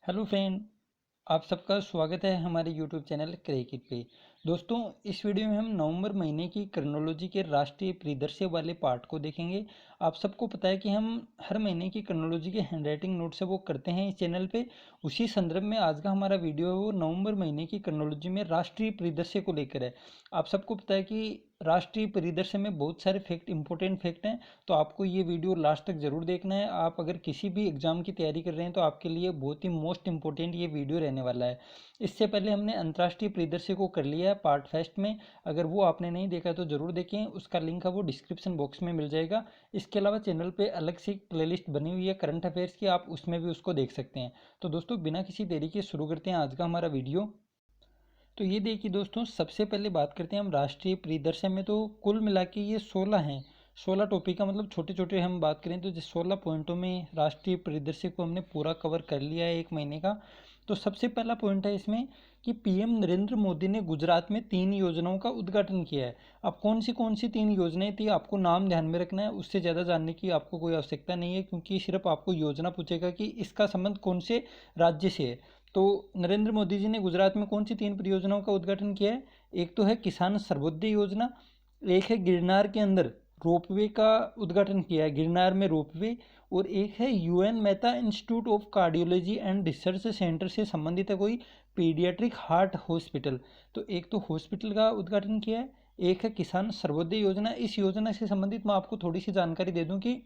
Hello friend. आप सबका स्वागत है हमारे यूट्यूब चैनल क्रैकिट पे। दोस्तों, इस वीडियो में हम नवंबर महीने की क्रोनोलॉजी के राष्ट्रीय परिदृश्य वाले पार्ट को देखेंगे। आप सबको पता है कि हम हर महीने की क्रोनोलॉजी के हैंडराइटिंग नोट्स है वो करते हैं इस चैनल पे। उसी संदर्भ में आज का हमारा वीडियो है वो नवंबर महीने की क्रोनोलॉजी में राष्ट्रीय परिदृश्य को लेकर है। आप सबको पता है कि राष्ट्रीय परिदृश्य में बहुत सारे फैक्ट इंपॉर्टेंट फैक्ट हैं, तो आपको ये वीडियो लास्ट तक ज़रूर देखना है। आप अगर किसी भी एग्जाम की तैयारी कर रहे हैं तो आपके लिए बहुत ही मोस्ट इंपॉर्टेंट ये वीडियो रहने वाला है। इससे पहले हमने अंतर्राष्ट्रीय परिदृश्य को कर लिया है पार्ट फर्स्ट में। अगर वो आपने नहीं देखा तो ज़रूर देखें, उसका लिंक है वो डिस्क्रिप्शन बॉक्स में मिल जाएगा। इसके अलावा चैनल पे अलग से एक प्लेलिस्ट बनी हुई है करंट अफेयर्स की, आप उसमें भी उसको देख सकते हैं। तो दोस्तों, बिना किसी देरी के शुरू करते हैं आज का हमारा वीडियो। तो ये देखिए दोस्तों, सबसे पहले बात करते हैं हम राष्ट्रीय परिदर्शन में। तो कुल मिला के ये 16 हैं। 16 टॉपिक का मतलब छोटे छोटे हम बात करें तो जिस 16 पॉइंटों में राष्ट्रीय परिदर्शन को हमने पूरा कवर कर लिया है एक महीने का। तो सबसे पहला पॉइंट है इसमें कि पीएम नरेंद्र मोदी ने गुजरात में 3 योजनाओं का उद्घाटन किया है। अब कौन सी 3 योजनाएं थी, आपको नाम ध्यान में रखना है। उससे ज़्यादा जानने की आपको कोई आवश्यकता नहीं है, क्योंकि सिर्फ आपको योजना पूछेगा कि इसका संबंध कौन से राज्य से है। तो नरेंद्र मोदी जी ने गुजरात में कौन सी 3 परियोजनाओं का उद्घाटन किया है? एक तो है किसान सर्वोदय योजना, एक है गिरनार के अंदर रोपवे का उद्घाटन किया है, गिरनार में रोपवे, और एक है UN Mehta institute of cardiology and research centre से संबंधित है कोई पीडियाट्रिक हार्ट हॉस्पिटल। तो एक तो हॉस्पिटल का उद्घाटन किया है, एक है किसान सर्वोदय योजना। इस योजना से संबंधित मैं आपको थोड़ी सी जानकारी दे दूं कि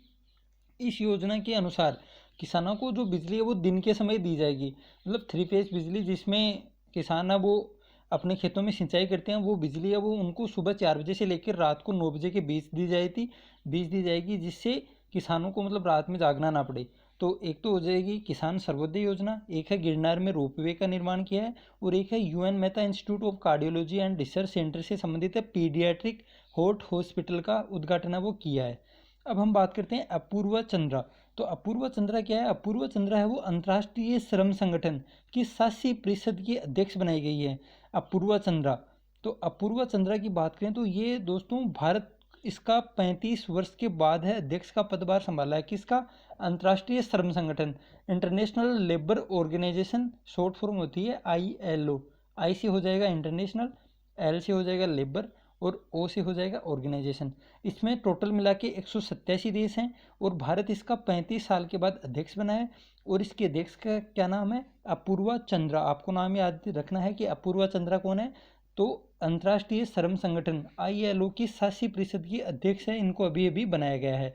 इस योजना के अनुसार किसानों को जो बिजली है वो दिन के समय दी जाएगी। मतलब 3 फेज बिजली, जिसमें किसान है वो अपने खेतों में सिंचाई करते हैं, वो बिजली है वो उनको सुबह 4 बजे से लेकर रात को 9 बजे के बीच दी जाएगी, जिससे किसानों को मतलब रात में जागना ना पड़े। तो एक तो हो जाएगी किसान सर्वोदय योजना, एक है गिरनार में रोपवे का निर्माण किया है, और एक है UN Mehta institute of cardiology and research centre से संबंधित है पीडियाट्रिक हार्ट हॉस्पिटल का उद्घाटन है वो किया है। अब हम बात करते हैं अपूर्वा चंद्रा। तो अपूर्वा चंद्रा क्या है? अपूर्वा चंद्रा है वो अंतर्राष्ट्रीय श्रम संगठन की 87% की अध्यक्ष बनाई गई है, अपूर्वा चंद्रा। तो अपूर्वा चंद्रा की बात करें तो ये दोस्तों भारत इसका 35 वर्ष के बाद है अध्यक्ष का पदभार संभाला है। किसका? अंतर्राष्ट्रीय श्रम संगठन, International Labour Organisation, short form होती है ILO। आई से हो जाएगा इंटरनेशनल, एल से हो जाएगा लेबर, और ओ से हो जाएगा ऑर्गेनाइजेशन। इसमें टोटल मिला के 187 देश हैं, और भारत इसका 35 साल के बाद अध्यक्ष बना है। और इसके अध्यक्ष का क्या नाम है? अपूर्वा चंद्रा। आपको नाम याद रखना है कि अपूर्वा चंद्रा कौन है। तो अंतर्राष्ट्रीय श्रम संगठन ILO की 87% की अध्यक्ष है, इनको अभी अभी बनाया गया है।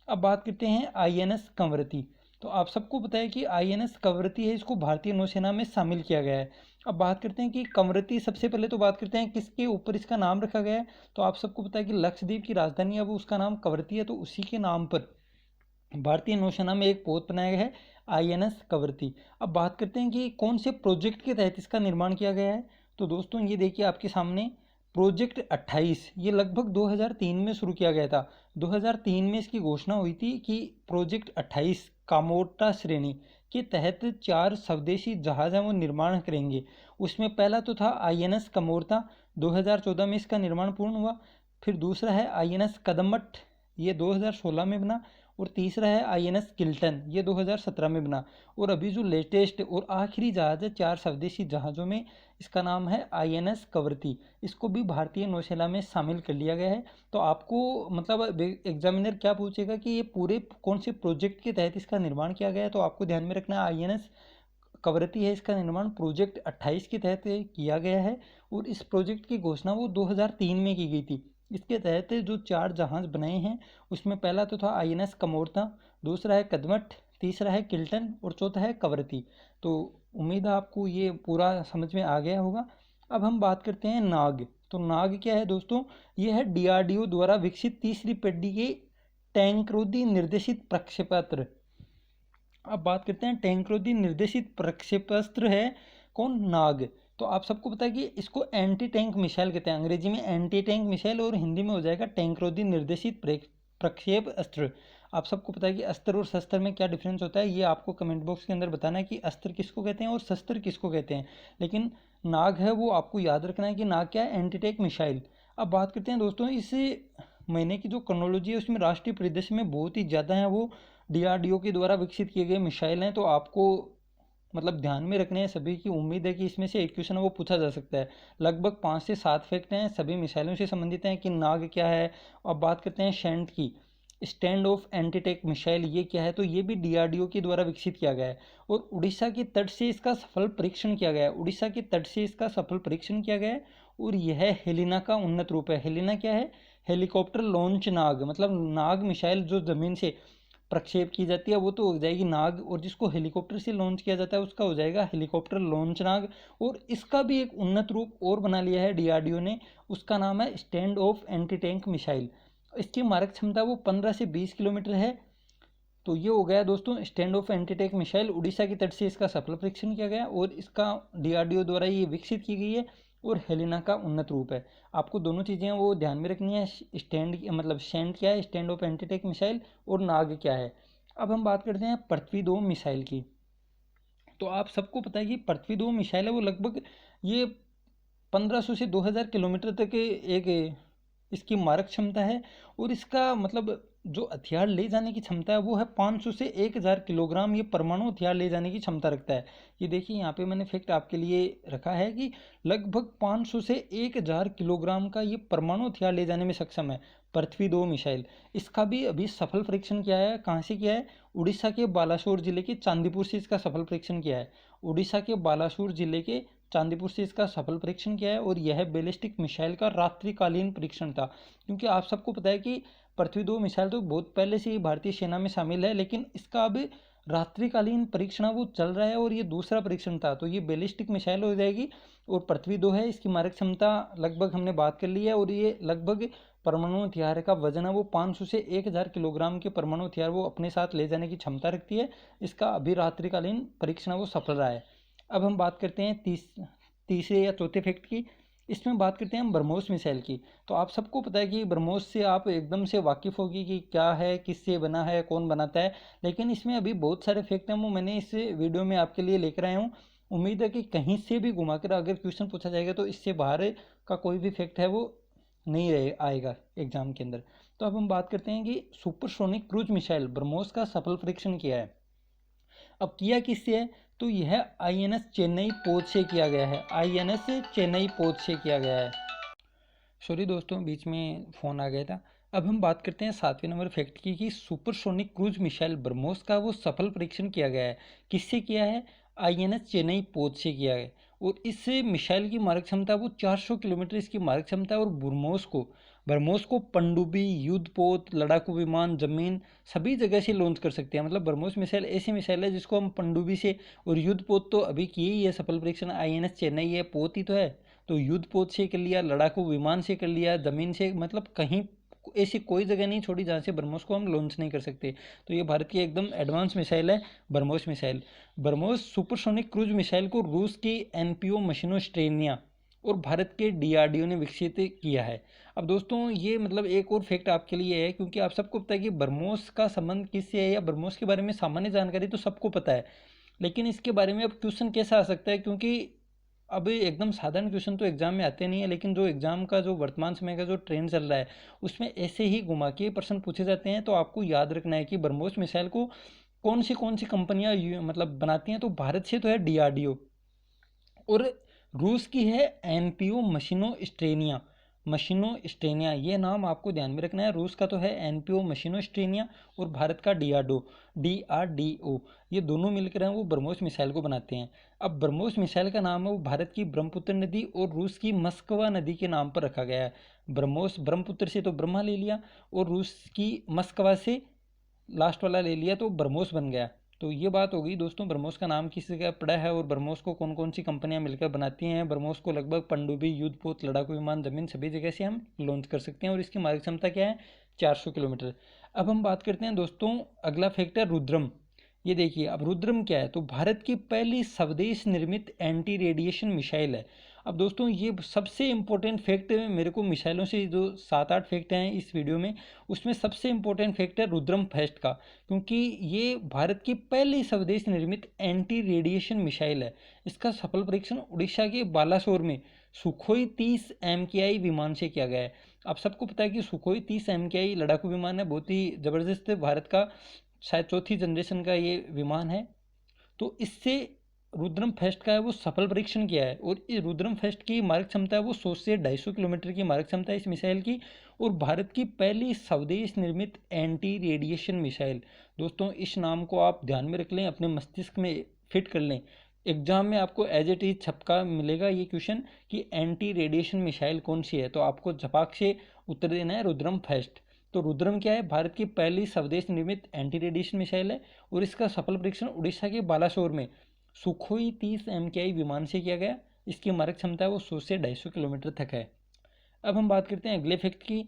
अब बात करते हैं INS कंवरती। तो आप सबको पता है कि INS कंवरती है, इसको भारतीय नौसेना में शामिल किया गया है। अब बात करते हैं कि कंवरती, सबसे पहले तो बात करते हैं किसके ऊपर इसका नाम रखा गया है। तो आप सबको पता है कि लक्षद्वीप की राजधानी है वो उसका नाम कंवरती है, तो उसी के नाम पर भारतीय नौसेना में एक पोत बनाया गया है INS कंवरती। अब बात करते हैं कि कौन से प्रोजेक्ट के तहत इसका निर्माण किया गया है। तो दोस्तों ये देखिए आपके सामने प्रोजेक्ट 28, ये लगभग 2003 में शुरू किया गया था। 2003 में इसकी घोषणा हुई थी कि प्रोजेक्ट 28 कामोर्टा श्रेणी के तहत 4 स्वदेशी जहाज हैं वो निर्माण करेंगे। उसमें पहला तो था INS कमोर्ता, 2014 में इसका निर्माण पूर्ण हुआ। फिर दूसरा है INS कदमत, ये 2016 में बना। और तीसरा है INS किल्टन, ये 2017 में बना। और अभी जो लेटेस्ट और आखिरी जहाज है 4 स्वदेशी जहाज़ों में, इसका नाम है INS कंवरती। इसको भी भारतीय नौसेना में शामिल कर लिया गया है। तो आपको मतलब एग्जामिनर क्या पूछेगा कि ये पूरे कौन से प्रोजेक्ट के तहत इसका निर्माण किया गया है, तो आपको ध्यान में रखना है INS कंवरती है, इसका निर्माण प्रोजेक्ट 28 के तहत किया गया है। और इस प्रोजेक्ट की घोषणा वो 2003 में की गई थी। इसके तहत जो 4 जहाज बनाए हैं उसमें पहला तो था INS कमोर्ता, दूसरा है कदमत, तीसरा है किल्टन, और चौथा है कंवरती। तो उम्मीद है आपको ये पूरा समझ में आ गया होगा। अब हम बात करते हैं नाग। तो नाग क्या है दोस्तों? ये है DRDO द्वारा विकसित तीसरी पीढ़ी के टैंकरोधी निर्देशित प्रक्षेपास्त्र। अब बात करते हैं टैंकरोधी निर्देशित प्रक्षेपास्त्र है कौन? नाग। तो आप सबको पता है कि इसको एंटी टैंक मिसाइल कहते हैं, अंग्रेजी में एंटी टैंक मिसाइल, और हिंदी में हो जाएगा टैंकरोधी निर्देशित प्रक्षेप अस्त्र। आप सबको पता है कि अस्त्र और शस्त्र में क्या डिफरेंस होता है, ये आपको कमेंट बॉक्स के अंदर बताना है कि अस्त्र किसको कहते हैं और शस्त्र किसको कहते हैं। लेकिन नाग है वो आपको याद रखना है कि नाग क्या है? Anti tank missile. अब बात करते हैं दोस्तों, इस महीने की जो क्रोनोलॉजी है उसमें राष्ट्रीय परिदृश्य में बहुत ही ज़्यादा है वो DRDO के द्वारा विकसित किए गए मिसाइल हैं। तो आपको मतलब ध्यान में रखने हैं सभी की। उम्मीद है कि इसमें से एक क्वेश्चन वो पूछा जा सकता है। लगभग 5 से 7 फैक्ट हैं, सभी मिसाइलों से संबंधित हैं कि नाग क्या है। अब बात करते हैं शैंट की। Stand of anti tank missile ये क्या है, तो ये भी डीआरडीओ के द्वारा विकसित किया गया है और उड़ीसा के तट से इसका सफल परीक्षण किया गया है। उड़ीसा के तट से इसका सफल परीक्षण किया गया है और यह हेलिना का उन्नत रूप है। हेलिना क्या है? हेलीकॉप्टर लॉन्च नाग, मतलब नाग मिसाइल जो जमीन से प्रक्षेप की जाती है वो तो हो जाएगी नाग, और जिसको हेलीकॉप्टर से लॉन्च किया जाता है उसका हो जाएगा हेलीकॉप्टर लॉन्च नाग। और इसका भी एक उन्नत रूप और बना लिया है डीआरडीओ ने, उसका नाम है stand of anti tank missile. इसकी मारक क्षमता वो 15 से 20 किलोमीटर है। तो ये हो गया दोस्तों stand of anti tank missile. Orissa की तट से इसका सफल परीक्षण किया गया और इसका डीआरडीओ द्वारा ये विकसित की गई है और हेलिना का उन्नत रूप है। आपको दोनों चीज़ें वो ध्यान में रखनी है, स्टैंड मतलब स्टैंड क्या है, stand of anti tank missile, और नाग क्या है। अब हम बात करते हैं पृथ्वी 2 मिसाइल की। तो आप सबको पता है कि पृथ्वी 2 मिसाइल है वो लगभग ये 1500 से 2000 किलोमीटर तक एक इसकी मारक क्षमता है और इसका मतलब जो हथियार ले जाने की क्षमता है वो है 500 से 1000 किलोग्राम। ये परमाणु हथियार ले जाने की क्षमता रखता है। ये देखिए यहाँ पे मैंने फैक्ट आपके लिए रखा है कि लगभग 500 से 1000 किलोग्राम का ये परमाणु हथियार ले जाने में सक्षम है पृथ्वी 2 मिसाइल। इसका भी अभी सफल परीक्षण किया है। कहाँ से किया है? उड़ीसा के बालासोर जिले के चांदीपुर से इसका सफल परीक्षण किया है। उड़ीसा के बालासोर जिले के चांदीपुर से इसका सफल परीक्षण किया है और यह बैलिस्टिक मिसाइल का रात्रिकालीन परीक्षण था। क्योंकि आप सबको पता है कि पृथ्वी 2 मिसाइल तो बहुत पहले से ही भारतीय सेना में शामिल है, लेकिन इसका अब रात्रिकालीन परीक्षण वो चल रहा है और ये दूसरा परीक्षण था। तो ये बैलिस्टिक मिसाइल हो जाएगी और पृथ्वी 2 है, इसकी मारक क्षमता लगभग हमने बात कर ली है और ये लगभग परमाणु हथियार का वजन है वो 500 से 1000 किलोग्राम के परमाणु हथियार वो अपने साथ ले जाने की क्षमता रखती है। इसका अभी रात्रिकालीन परीक्षण वो सफल रहा है। अब हम बात करते हैं तीसरे या चौथे फैक्ट की। इसमें बात करते हैं हम ब्रह्मोस मिसाइल की। तो आप सबको पता है कि ब्रह्मोस से आप एकदम से वाकिफ़ होगी कि क्या है, किससे बना है, कौन बनाता है, लेकिन इसमें अभी बहुत सारे फैक्ट हैं वो मैंने इस वीडियो में आपके लिए लेकर आया हूँ। उम्मीद है कि कहीं से भी घुमाकर अगर क्वेश्चन पूछा जाएगा तो इससे बाहर का कोई भी फैक्ट है वो नहीं रहे आएगा एग्जाम के अंदर। तो अब हम बात करते हैं कि सुपरसोनिक क्रूज मिसाइल ब्रह्मोस का सफल परीक्षण किया है। अब किया किससे है? तो यह आईएनएस चेन्नई पोत से किया गया है। आईएनएस चेन्नई पोत से किया गया है। सॉरी दोस्तों, बीच में फ़ोन आ गया था। अब हम बात करते हैं 7वें नंबर फैक्ट की कि सुपरसोनिक क्रूज मिसाइल ब्रह्मोस का वो सफल परीक्षण किया गया है। किससे किया है? आईएनएस चेन्नई पोत से किया है और इस मिसाइल की मारक क्षमता वो 400 किलोमीटर इसकी मारक क्षमता है और ब्रह्मोस को पनडुब्बी, युद्धपोत, लड़ाकू विमान, जमीन सभी जगह से लॉन्च कर सकते हैं। मतलब ब्रह्मोस मिसाइल ऐसी मिसाइल है जिसको हम पनडुब्बी से, और युद्धपोत तो अभी किए ही है सफल परीक्षण, आईएनएस चेन्नई है, पोत ही तो है। तो युद्धपोत से कर लिया, लड़ाकू विमान से कर लिया, ज़मीन से, मतलब कहीं ऐसी कोई जगह नहीं छोड़ी जहाँ से ब्रह्मोस को हम लॉन्च नहीं कर सकते। तो ये भारत की एकदम एडवांस मिसाइल है BrahMos missile. BrahMos supersonic cruise missile को रूस की एनपीओ मशीनोस्ट्रेनिया और भारत के डीआरडीओ ने विकसित किया है। अब दोस्तों ये मतलब एक और फैक्ट आपके लिए है, क्योंकि आप सबको पता है कि ब्रह्मोस का संबंध किससे है, या ब्रह्मोस के बारे में सामान्य जानकारी तो सबको पता है, लेकिन इसके बारे में अब क्वेश्चन कैसा आ सकता है, क्योंकि अब एकदम साधारण क्वेश्चन तो एग्जाम में आते नहीं है, लेकिन जो एग्जाम का जो वर्तमान समय का जो ट्रेंड चल रहा है उसमें ऐसे ही घुमा के प्रश्न पूछे जाते हैं। तो आपको याद रखना है कि ब्रह्मोस मिसाइल को कौन सी कंपनियां मतलब बनाती हैं। तो भारत से तो है डीआरडीओ और रूस की है एनपीओ मशीनो स्ट्रेनिया, ये नाम आपको ध्यान में रखना है। रूस का तो है एनपीओ मशीनो स्ट्रेनिया और भारत का डीआरडीओ, ये दोनों मिलकर हैं वो ब्रह्मोस मिसाइल को बनाते हैं। अब ब्रह्मोस मिसाइल का नाम है वो भारत की ब्रह्मपुत्र नदी और रूस की मस्कवा नदी के नाम पर रखा गया है। ब्रह्मोस ब्रह्मपुत्र से तो ब्रह्मा ले लिया और रूस की मस्कवा से लास्ट वाला ले लिया तो ब्रह्मोस बन गया। तो ये बात हो गई दोस्तों ब्रह्मोस का नाम किस जगह पड़ा है और ब्रह्मोस को कौन कौन सी कंपनियां मिलकर बनाती हैं। ब्रह्मोस को लगभग पनडुब्बी, युद्धपोत, लड़ाकू विमान, जमीन सभी जगह से हम लॉन्च कर सकते हैं और इसकी मारक क्षमता क्या है? 400 किलोमीटर। अब हम बात करते हैं दोस्तों, अगला फैक्टर रुद्रम। ये देखिए अब रुद्रम क्या है, तो भारत की पहली स्वदेश निर्मित एंटी रेडिएशन मिसाइल है। अब दोस्तों ये सबसे इम्पोर्टेंट फैक्ट मेरे को मिसाइलों से जो 7-8 फैक्ट हैं इस वीडियो में, उसमें सबसे इम्पोर्टेंट फैक्ट है रुद्रम फर्स्ट का, क्योंकि ये भारत की पहली स्वदेश निर्मित एंटी रेडिएशन मिसाइल है। इसका सफल परीक्षण उड़ीसा के बालासोर में सुखोई 30 MKI विमान से किया गया है। आप सबको पता है कि सुखोई 30 MKI लड़ाकू विमान है, बहुत ही ज़बरदस्त, भारत का शायद चौथी जनरेशन का ये विमान है। तो इससे रुद्रम फेस्ट का है वो सफल परीक्षण किया है। और इस रुद्रम फेस्ट की मारक क्षमता है वो 100 से 250 किलोमीटर की मारक क्षमता है इस मिसाइल की। और भारत की पहली स्वदेश निर्मित एंटी रेडिएशन मिसाइल। दोस्तों इस नाम को आप ध्यान में रख लें, अपने मस्तिष्क में फिट कर लें। एग्जाम में आपको एज इट इज छपका मिलेगा ये क्वेश्चन कि एंटी रेडिएशन मिसाइल कौन सी है, तो आपको झपाक से उत्तर देना है रुद्रम फेस्ट। तो रुद्रम क्या है, भारत की पहली स्वदेश निर्मित एंटी रेडिएशन मिसाइल है। और इसका सफल परीक्षण उड़ीसा के बालासोर में सुखोई 30 MKI विमान से किया गया। इसकी मारक क्षमता है वो 100 से 250 किलोमीटर तक है। अब हम बात करते हैं अगले फैक्ट की।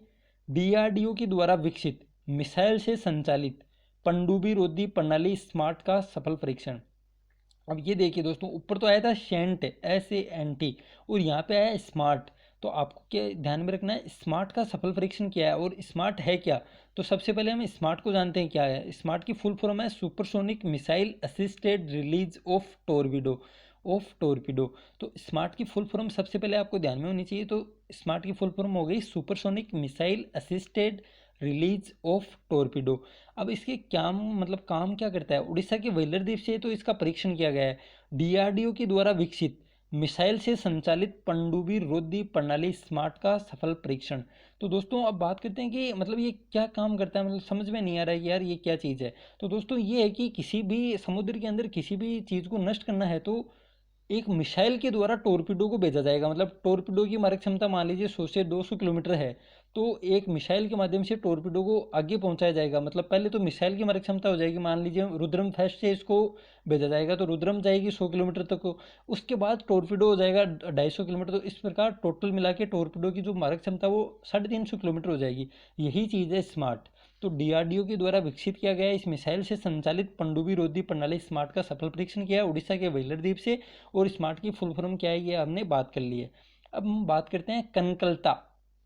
DRDO के द्वारा विकसित मिसाइल से संचालित पनडुब्बी रोधी प्रणाली स्मार्ट का सफल परीक्षण। अब ये देखिए दोस्तों, ऊपर तो आया था शेंट, SANT, और यहाँ पे आया स्मार्ट। तो आपको क्या ध्यान में रखना है, स्मार्ट का सफल परीक्षण किया है। और स्मार्ट है क्या, तो सबसे पहले हम स्मार्ट को जानते हैं क्या है। स्मार्ट की फुल फॉर्म है supersonic missile assisted release of torpedo. तो स्मार्ट की फुल फॉर्म सबसे पहले आपको ध्यान में होनी चाहिए। तो स्मार्ट की फुल फॉर्म हो गई supersonic missile assisted release of torpedo. अब इसके क्या मतलब काम क्या करता है, उड़ीसा के व्हीलर द्वीप से तो इसका परीक्षण किया गया है। DRDO के द्वारा विकसित मिसाइल से संचालित पनडुब्बी रोधी प्रणाली स्मार्ट का सफल परीक्षण। तो दोस्तों अब बात करते हैं कि मतलब ये क्या काम करता है, मतलब समझ में नहीं आ रहा है कि यार ये क्या चीज़ है। तो दोस्तों ये है कि किसी भी समुद्र के अंदर किसी भी चीज़ को नष्ट करना है तो एक मिसाइल के द्वारा टोरपीडो को भेजा जाएगा। मतलब टोरपीडो की मारक क्षमता मान लीजिए 100 से 200 किलोमीटर है, तो एक मिसाइल के माध्यम से टोरपीडो को आगे पहुंचाया जाएगा। मतलब पहले तो मिसाइल की मारक क्षमता हो जाएगी, मान लीजिए रुद्रम फेस्ट से इसको भेजा जाएगा तो रुद्रम जाएगी 100 किलोमीटर तक को, उसके बाद टोरपीडो हो जाएगा 250 किलोमीटर। तो इस प्रकार टोटल मिला के टोरपीडो की जो मारक क्षमता वो 350 किलोमीटर हो जाएगी। यही चीज़ है स्मार्ट। तो DRDO के द्वारा विकसित किया गया इस मिसाइल से संचालित पनडुब्बी रोधी प्रणाली स्मार्ट का सफल परीक्षण किया उड़ीसा के व्हीलर द्वीप से। और स्मार्ट की फुल फॉर्म क्या है ये हमने बात कर ली है। अब हम बात करते हैं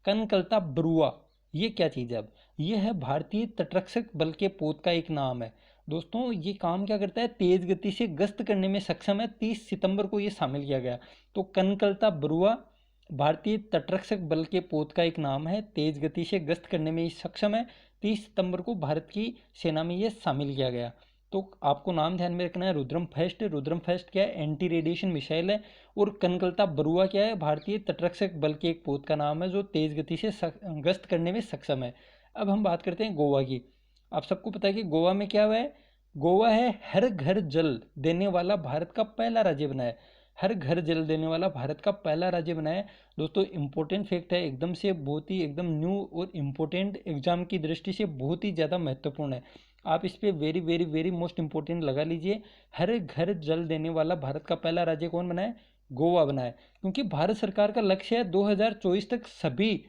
कनकलता बरुआ। ये क्या चीज़ है, अब ये है भारतीय तटरक्षक बल के पोत का एक नाम है। दोस्तों ये काम क्या करता है, तेज गति से गश्त करने में सक्षम है। 30 सितंबर को ये शामिल किया गया। तो कनकलता बरुआ भारतीय तटरक्षक बल के पोत का एक नाम है, तेज गति से गश्त करने में सक्षम है। 30 सितंबर को भारत की सेना में ये शामिल किया गया। तो आपको नाम ध्यान में रखना है, रुद्रम फेस्ट। रुद्रम फेस्ट क्या है, एंटी रेडिएशन मिसाइल है। और कनकलता बरुआ क्या है, भारतीय तटरक्षक बल के एक पोत का नाम है जो तेज गति से गश्त करने में सक्षम है। अब हम बात करते हैं गोवा की। आप सबको पता है कि गोवा में क्या हुआ है, गोवा है हर घर जल देने वाला भारत का पहला राज्य बना है। हर घर जल देने वाला भारत का पहला राज्य बना है। दोस्तों इंपॉर्टेंट फैक्ट है, एकदम से बहुत ही एकदम न्यू और इम्पोर्टेंट, एग्जाम की दृष्टि से बहुत ही ज़्यादा महत्वपूर्ण है। आप इस पर very very very most important लगा लीजिए। हर घर जल देने वाला भारत का पहला राज्य कौन बना है, गोवा बना है। क्योंकि भारत सरकार का लक्ष्य है 2024 तक सभी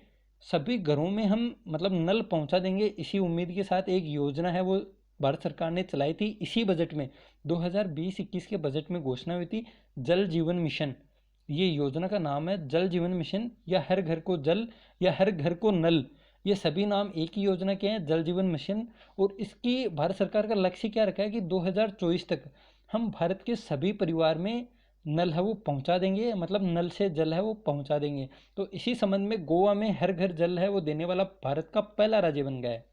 सभी घरों में हम मतलब नल पहुंचा देंगे। इसी उम्मीद के साथ एक योजना है वो भारत सरकार ने चलाई थी। इसी बजट में 2020-21 के बजट में घोषणा हुई थी जल जीवन मिशन। ये योजना का नाम है जल जीवन मिशन, या हर घर को जल, या हर घर को नल। ये सभी नाम एक ही योजना के हैं, जल जीवन मिशन। और इसकी भारत सरकार का लक्ष्य क्या रखा है कि 2024 तक हम भारत के सभी परिवार में नल है वो पहुंचा देंगे, मतलब नल से जल है वो पहुंचा देंगे। तो इसी संबंध में गोवा में हर घर जल है वो देने वाला भारत का पहला राज्य बन गया है।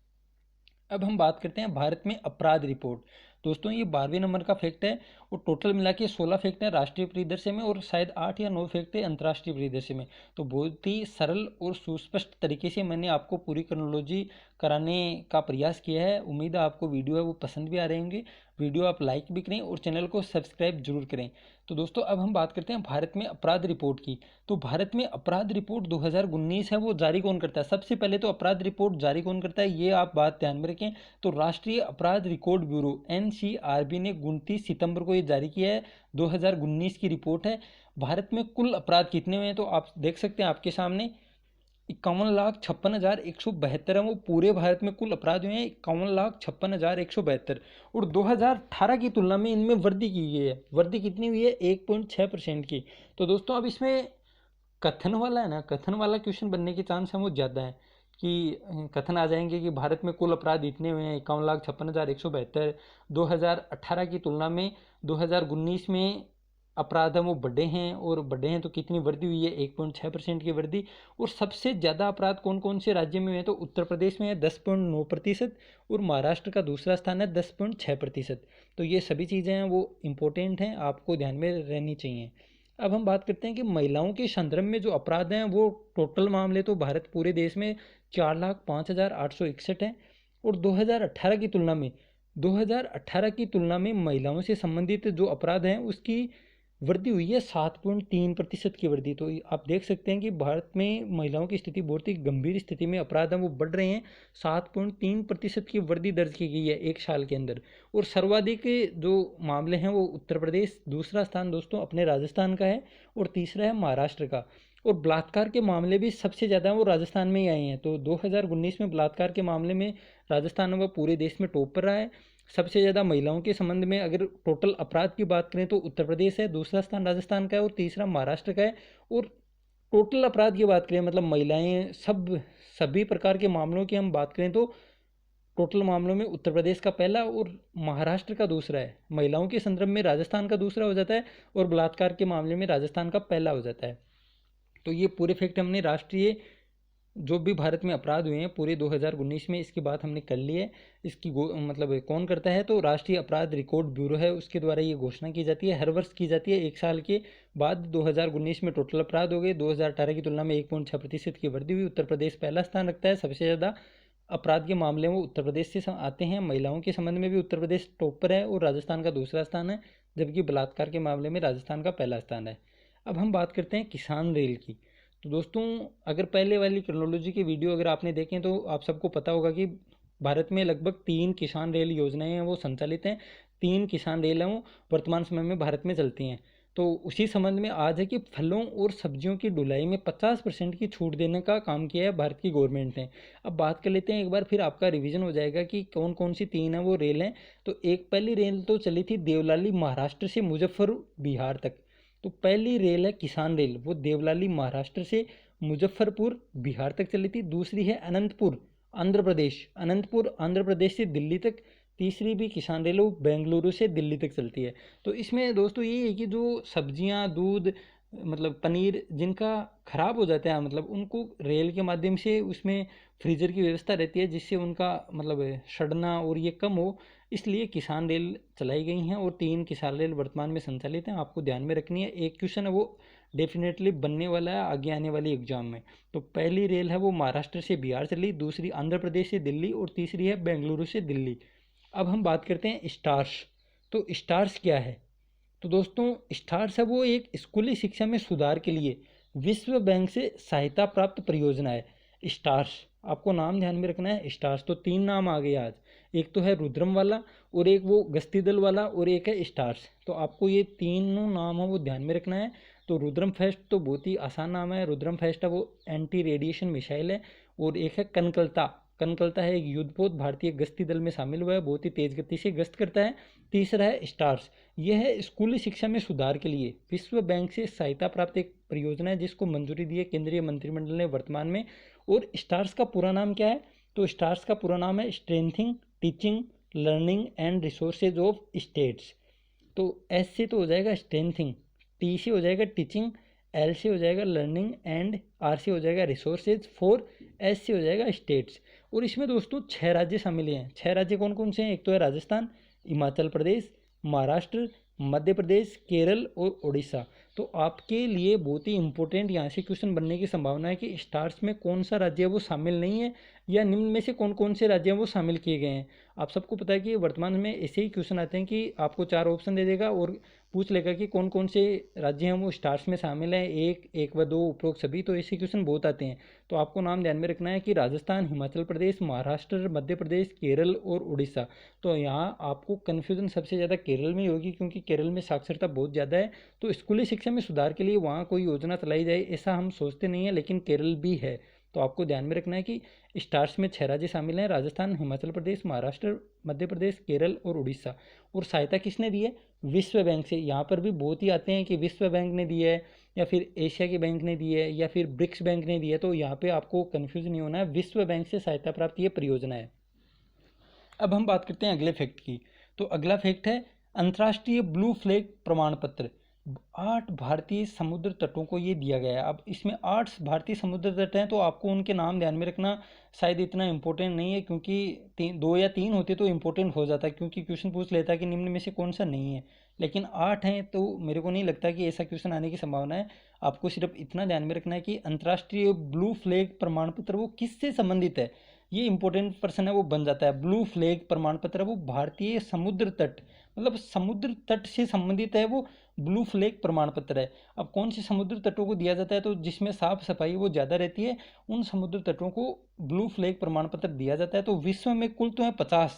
अब हम बात करते हैं भारत में अपराध रिपोर्ट। दोस्तों ये 12वें नंबर का फैक्ट है। और टोटल मिला के 16 फैक्ट है राष्ट्रीय परिदृश्य में, और शायद 8 या 9 फैक्ट है अंतर्राष्ट्रीय परिदृश्य में। तो बहुत ही सरल और सुस्पष्ट तरीके से मैंने आपको पूरी क्रोनोलॉजी कराने का प्रयास किया है। उम्मीद है आपको वीडियो है वो पसंद भी आ रहे होंगे। वीडियो आप लाइक भी करें और चैनल को सब्सक्राइब जरूर करें। तो दोस्तों अब हम बात करते हैं भारत में अपराध रिपोर्ट की। तो भारत में अपराध रिपोर्ट 2019 है वो जारी कौन करता है, सबसे पहले तो अपराध रिपोर्ट जारी कौन करता है ये आप बात ध्यान में रखें। तो राष्ट्रीय अपराध रिकॉर्ड ब्यूरो NCRB ने 29 सितंबर को ये जारी किया है। 2019 की रिपोर्ट है। भारत में कुल अपराध कितने हुए हैं तो आप देख सकते हैं आपके सामने 51,56,172 है। वो पूरे भारत में कुल अपराध हुए हैं 51,56,172। और 2018 की तुलना में इनमें वृद्धि की गई है। वृद्धि कितनी हुई है, 1.6% की। तो दोस्तों अब इसमें कथन वाला है ना, कथन वाला क्वेश्चन बनने के चांस हैं वो ज़्यादा है कि कथन आ जाएंगे कि भारत में कुल अपराध इतने हुए हैं 51,56,172। 2018 की तुलना में 2019 में अपराध हैं वो बढ़े हैं, और बढ़े हैं तो कितनी वृद्धि हुई है, 1.6% की वृद्धि। और सबसे ज़्यादा अपराध कौन कौन से राज्य में हुए हैं, तो उत्तर प्रदेश में है 10.9%, और महाराष्ट्र का दूसरा स्थान है 10.6%। तो ये सभी चीज़ें हैं वो इम्पोर्टेंट हैं, आपको ध्यान में रहनी चाहिए। अब हम बात करते हैं कि महिलाओं के संदर्भ में जो अपराध हैं वो टोटल मामले तो भारत पूरे देश में 4,05,861 हैं, और 2018 की तुलना में महिलाओं से संबंधित जो अपराध हैं उसकी वृद्धि हुई है 7.3% की वृद्धि। तो आप देख सकते हैं कि भारत में महिलाओं की स्थिति बहुत ही गंभीर स्थिति में, अपराध हैं वो बढ़ रहे हैं। 7.3% की वृद्धि दर्ज की गई है एक साल के अंदर। और सर्वाधिक जो मामले हैं वो उत्तर प्रदेश, दूसरा स्थान दोस्तों अपने राजस्थान का है, और तीसरा है महाराष्ट्र का। और बलात्कार के मामले भी सबसे ज़्यादा वो राजस्थान में ही आए हैं। तो 2019 में बलात्कार के मामले में राजस्थान वो पूरे देश में टॉप पर रहा है। सबसे ज़्यादा महिलाओं के संबंध में अगर टोटल अपराध की बात करें तो उत्तर प्रदेश है, दूसरा स्थान राजस्थान का है, और तीसरा महाराष्ट्र का है। और टोटल अपराध की बात करें, मतलब महिलाएं सभी प्रकार के मामलों की हम बात करें तो टोटल मामलों में उत्तर प्रदेश का पहला और महाराष्ट्र का दूसरा है। महिलाओं के संदर्भ में राजस्थान का दूसरा हो जाता है, और बलात्कार के मामले में राजस्थान का पहला हो जाता है। तो ये पूरे फैक्ट हमने राष्ट्रीय जो भी भारत में अपराध हुए हैं पूरे 2019 में, इसकी बात हमने कर ली है। इसकी मतलब कौन करता है, तो राष्ट्रीय अपराध रिकॉर्ड ब्यूरो है, उसके द्वारा ये घोषणा की जाती है, हर वर्ष की जाती है। एक साल के बाद 2019 में टोटल अपराध हो गए 2018 की तुलना में 1.6% की वृद्धि हुई। उत्तर प्रदेश पहला स्थान रखता है, सबसे ज़्यादा अपराध के मामले वो उत्तर प्रदेश से आते हैं। महिलाओं के संबंध में भी उत्तर प्रदेश टॉप पर है, और राजस्थान का दूसरा स्थान है, जबकि बलात्कार के मामले में राजस्थान का पहला स्थान है। अब हम बात करते हैं किसान रेल की। तो दोस्तों अगर पहले वाली क्रोनोलॉजी की वीडियो अगर आपने देखें तो आप सबको पता होगा कि भारत में लगभग 3 किसान रेल योजनाएं हैं वो संचालित हैं। 3 किसान रेल हैं वो वर्तमान समय में भारत में चलती हैं। तो उसी संबंध में आज है कि फलों और सब्जियों की ढुलाई में 50% की छूट देने का काम किया है भारत की गवर्नमेंट ने। अब बात कर लेते हैं एक बार, फिर आपका रिवीजन हो जाएगा कि कौन कौन सी 3 है वो रेल हैं। तो एक पहली रेल तो चली थी देवलाली महाराष्ट्र से मुजफ्फर बिहार तक। तो पहली रेल है किसान रेल, वो देवलाली महाराष्ट्र से मुजफ्फरपुर बिहार तक चली थी। दूसरी है अनंतपुर आंध्र प्रदेश से दिल्ली तक। तीसरी भी किसान रेल वो बेंगलुरु से दिल्ली तक चलती है। तो इसमें दोस्तों ये है कि जो सब्जियां, दूध, मतलब पनीर जिनका ख़राब हो जाता है, मतलब उनको रेल के माध्यम से उसमें फ्रीजर की व्यवस्था रहती है, जिससे उनका मतलब सड़ना और ये कम हो, इसलिए किसान रेल चलाई गई हैं। और 3 किसान रेल वर्तमान में संचालित हैं, आपको ध्यान में रखनी है। एक क्वेश्चन है वो डेफिनेटली बनने वाला है आगे आने वाली एग्जाम में। तो पहली रेल है वो महाराष्ट्र से बिहार चली, दूसरी आंध्र प्रदेश से दिल्ली, और तीसरी है बेंगलुरु से दिल्ली। अब हम बात करते हैं स्टार्स। तो स्टार्स क्या है, तो दोस्तों स्टार्स है वो एक स्कूली शिक्षा में सुधार के लिए विश्व बैंक से सहायता प्राप्त परियोजना है। स्टार्स, आपको नाम ध्यान में रखना है। स्टार्स तो 3 नाम आ गए आज, एक तो है रुद्रम वाला, और एक वो गश्ती दल वाला, और एक है स्टार्स। तो आपको ये तीनों नाम है वो ध्यान में रखना है। तो रुद्रम फेस्ट तो बहुत ही आसान नाम है। रुद्रम फेस्ट है वो एंटी रेडिएशन मिसाइल है। और एक है कनकलता, कनकलता है एक युद्धपोत, भारतीय गश्ती दल में शामिल हुआ है, बहुत ही तेज गति से गश्त करता है। तीसरा है स्टार्स, यह है स्कूली शिक्षा में सुधार के लिए विश्व बैंक से सहायता प्राप्त एक परियोजना है, जिसको मंजूरी दी है केंद्रीय मंत्रिमंडल ने वर्तमान में। और स्टार्स का पूरा नाम क्या है, तो स्टार्स का पूरा नाम है strengthening teaching learning and resources of states. तो एस से तो हो जाएगा स्ट्रेंथिंग, टी से हो जाएगा टीचिंग, एल से हो जाएगा लर्निंग, एंड आर से हो जाएगा रिसोर्सेज, 4 एस से हो जाएगा स्टेट्स। और इसमें दोस्तों 6 राज्य शामिल हैं। 6 राज्य कौन कौन से हैं, एक तो है राजस्थान, हिमाचल प्रदेश, महाराष्ट्र, मध्य प्रदेश, केरल और उड़ीसा। तो आपके लिए बहुत ही इंपॉर्टेंट यहाँ से क्वेश्चन बनने की संभावना है कि स्टार्स में कौन सा राज्य है वो शामिल नहीं है, या निम्न में से कौन कौन से राज्य हैं वो शामिल किए गए हैं। आप सबको पता है कि वर्तमान में ऐसे ही क्वेश्चन आते हैं कि आपको 4 ऑप्शन दे देगा और पूछ लेगा कि कौन कौन से राज्य हैं वो स्टार्स में शामिल हैं, एक व 2 उपरोक्त सभी। तो ऐसे क्वेश्चन बहुत आते हैं। तो आपको नाम ध्यान में रखना है कि राजस्थान, हिमाचल प्रदेश, महाराष्ट्र, मध्य प्रदेश, केरल और उड़ीसा। तो यहाँ आपको कन्फ्यूजन सबसे ज़्यादा केरल में ही होगी, क्योंकि केरल में साक्षरता बहुत ज़्यादा है। तो स्कूली शिक्षा में सुधार के लिए वहाँ कोई योजना चलाई जाए ऐसा हम सोचते नहीं है, लेकिन केरल भी है। तो आपको ध्यान में रखना है कि स्टार्स में 6 राज्य शामिल हैं, राजस्थान, हिमाचल प्रदेश, महाराष्ट्र, मध्य प्रदेश, केरल और उड़ीसा। और सहायता किसने दी है, विश्व बैंक से। यहाँ पर भी बहुत ही आते हैं कि विश्व बैंक ने दी है, या फिर एशिया के बैंक ने दी है, या फिर ब्रिक्स बैंक ने दी है। तो यहाँ पे आपको कन्फ्यूज नहीं होना है, विश्व बैंक से सहायता प्राप्त ये परियोजना है। अब हम बात करते हैं अगले फैक्ट की। तो अगला फैक्ट है अंतर्राष्ट्रीय ब्लू फ्लैग प्रमाण पत्र। 8 भारतीय समुद्र तटों को ये दिया गया है। अब इसमें 8 भारतीय समुद्र तट हैं, तो आपको उनके नाम ध्यान में रखना शायद इतना इम्पोर्टेंट नहीं है, क्योंकि 2 या 3 होते तो इम्पोर्टेंट हो जाता, क्योंकि क्वेश्चन पूछ लेता है कि निम्न में से कौन सा नहीं है। लेकिन 8 हैं तो मेरे को नहीं लगता कि ऐसा क्वेश्चन आने की संभावना है। आपको सिर्फ इतना ध्यान में रखना है कि अंतर्राष्ट्रीय ब्लू फ्लैग प्रमाण पत्र वो किससे संबंधित है, ये इंपॉर्टेंट पर्सन है, वो बन जाता है। ब्लू फ्लैग प्रमाण पत्र वो भारतीय समुद्र तट, मतलब समुद्र तट से संबंधित है, वो ब्लू फ्लैग प्रमाण पत्र है। अब कौन से समुद्र तटों को दिया जाता है, तो जिसमें साफ सफाई वो ज़्यादा रहती है उन समुद्र तटों को ब्लू फ्लैग प्रमाण पत्र दिया जाता है। तो विश्व में कुल तो है 50,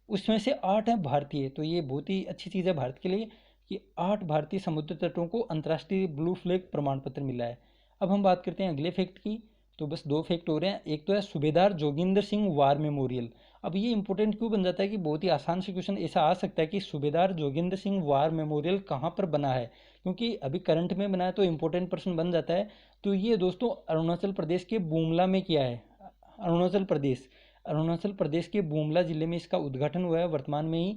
उसमें से 8 हैं भारतीय। तो ये बहुत ही अच्छी चीज़ है भारत के लिए कि 8 भारतीय समुद्र तटों को अंतर्राष्ट्रीय ब्लू फ्लैग प्रमाण पत्र मिला है। अब हम बात करते हैं अगले फैक्ट की। तो बस 2 फैक्ट हो रहे हैं। एक तो है सूबेदार जोगिंदर सिंह वार मेमोरियल। अब ये इंपॉर्टेंट क्यों बन जाता है कि बहुत ही आसान से क्वेश्चन ऐसा आ सकता है कि सूबेदार जोगिंदर सिंह वार मेमोरियल कहाँ पर बना है, क्योंकि अभी करंट में बना है तो इंपॉर्टेंट पर्सन बन जाता है। तो ये दोस्तों अरुणाचल प्रदेश के बुमला में किया है। अरुणाचल प्रदेश के बुमला जिले में इसका उद्घाटन हुआ है वर्तमान में ही।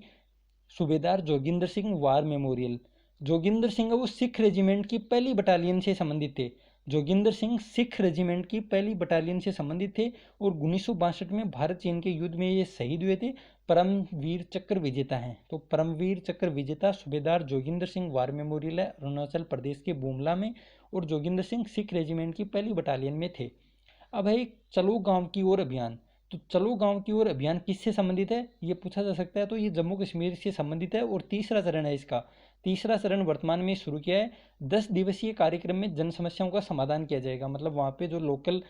सूबेदार जोगिंदर सिंह वार मेमोरियल। जोगिंदर सिंह वो सिख रेजिमेंट की पहली बटालियन से संबंधित थे। जोगिंदर सिंह सिख रेजिमेंट की पहली बटालियन से संबंधित थे और 1962 में भारत चीन के युद्ध में ये शहीद हुए थे। परमवीर चक्र विजेता हैं। तो परमवीर चक्र विजेता सूबेदार जोगिंदर सिंह वार मेमोरियल है अरुणाचल प्रदेश के बुमला में, और जोगिंदर सिंह सिख रेजिमेंट की पहली बटालियन में थे। अब है एक चलो गांव की ओर अभियान। तो चलो गांव की ओर अभियान किससे संबंधित है, ये पूछा जा सकता है। तो ये जम्मू कश्मीर से संबंधित है और तीसरा चरण है इसका। तीसरा चरण वर्तमान में शुरू किया है। 10 दिवसीय कार्यक्रम में जन समस्याओं का समाधान किया जाएगा, मतलब वहाँ पे जो लोकल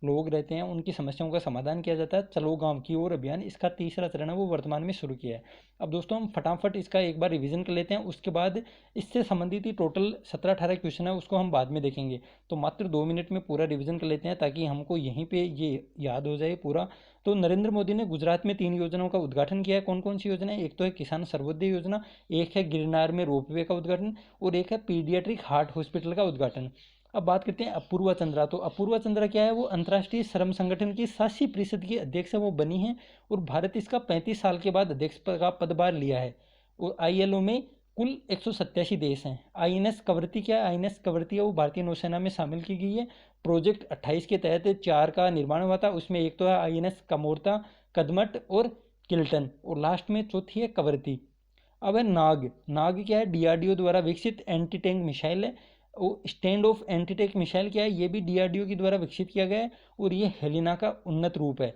लोग रहते हैं उनकी समस्याओं का समाधान किया जाता है। चलो गांव की ओर अभियान इसका तीसरा चरण है, वो वर्तमान में शुरू किया है। अब दोस्तों हम फटाफट इसका एक बार रिवीजन कर लेते हैं, उसके बाद इससे संबंधित ही टोटल 17-18 क्वेश्चन है उसको हम बाद में देखेंगे। तो मात्र 2 मिनट में पूरा रिवीजन कर लेते हैं ताकि हमको यहीं पे ये याद हो जाए पूरा। तो नरेंद्र मोदी ने गुजरात में 3 योजनाओं का उद्घाटन किया है। कौन कौन सी योजना है, एक तो है किसान सर्वोदय योजना, एक है गिरनार में रोपवे का उद्घाटन, और एक है पीडियाट्रिक हार्ट हॉस्पिटल का उद्घाटन। अब बात करते हैं अपूर्वा चंद्रा। तो अपूर्वा चंद्रा क्या है, वो अंतर्राष्ट्रीय श्रम संगठन की 87% की अध्यक्ष है, वो बनी है और भारत इसका 35 साल के बाद अध्यक्ष का पदभार लिया है। और आईएलओ में कुल 187 देश हैं। आईएनएस कवरती क्या है, आईएनएस कवरती है वो भारतीय नौसेना में शामिल की गई है। प्रोजेक्ट 28 के तहत 4 का निर्माण हुआ था, उसमें एक तो है आईएनएस कमोरता, कदमत और किल्टन, और लास्ट में चौथी है कवरती। अब है नाग। नाग क्या है, डीआरडीओ द्वारा विकसित एंटी टैंक मिसाइल है। वो stand of anti tank missile क्या है, ये भी डीआरडीओ के द्वारा विकसित किया गया है और ये हेलिना का उन्नत रूप है।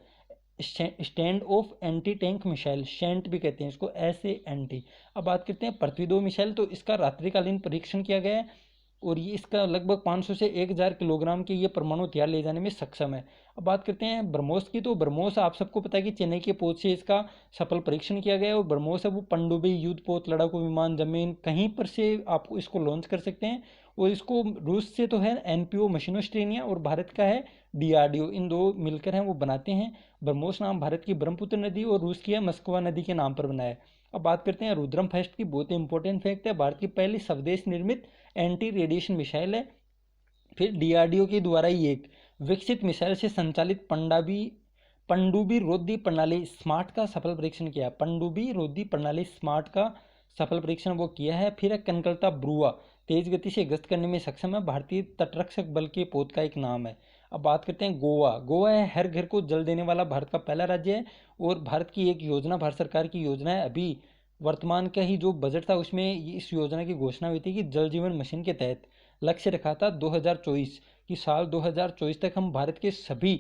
Stand of anti tank missile, shunt भी कहते हैं इसको, ऐसे एंटी। अब बात करते हैं पृथ्वी 2 मिसाइल। तो इसका रात्रिकालीन परीक्षण किया गया है और ये इसका लगभग 500 से 1000 किलोग्राम के ये परमाणु हथियार ले जाने में सक्षम है। अब बात करते हैं ब्रह्मोस की। तो ब्रह्मोस आप सबको पता है कि चेन्नई के पोत से इसका सफल परीक्षण किया गया है। और ब्रह्मोस है वो पनडुब्बी, युद्ध पोत, लड़ाकू विमान, जमीन कहीं पर से आप इसको लॉन्च कर सकते हैं। और इसको रूस से तो है एनपीओ मशीनोस्ट्रेनिया और भारत का है डीआरडीओ, इन दो मिलकर हैं वो बनाते हैं। ब्रह्मोस नाम भारत की ब्रह्मपुत्र नदी और रूस की है मस्कवा नदी के नाम पर बना है। अब बात करते हैं रुद्रम फर्स्ट की। बहुत इंपॉर्टेंट फैक्ट है, भारत की पहली स्वदेश निर्मित एंटी रेडिएशन मिसाइल है। फिर डीआरडीओ के द्वारा ही एक विकसित मिसाइल से संचालित पनडुब्बी रोधी प्रणाली स्मार्ट का सफल परीक्षण किया। पनडुब्बी रोधी प्रणाली स्मार्ट का सफल परीक्षण वो किया है। फिर है कनकलता ब्रुआ, तेज गति से गश्त करने में सक्षम है, भारतीय तटरक्षक बल के पोत का एक नाम है। अब बात करते हैं गोवा। गोवा है हर घर को जल देने वाला भारत का पहला राज्य है और भारत की एक योजना, भारत सरकार की योजना है। अभी वर्तमान का ही जो बजट था उसमें इस योजना की घोषणा हुई थी कि जल जीवन मिशन के तहत लक्ष्य रखा था 2024 कि साल 2024 तक हम भारत के सभी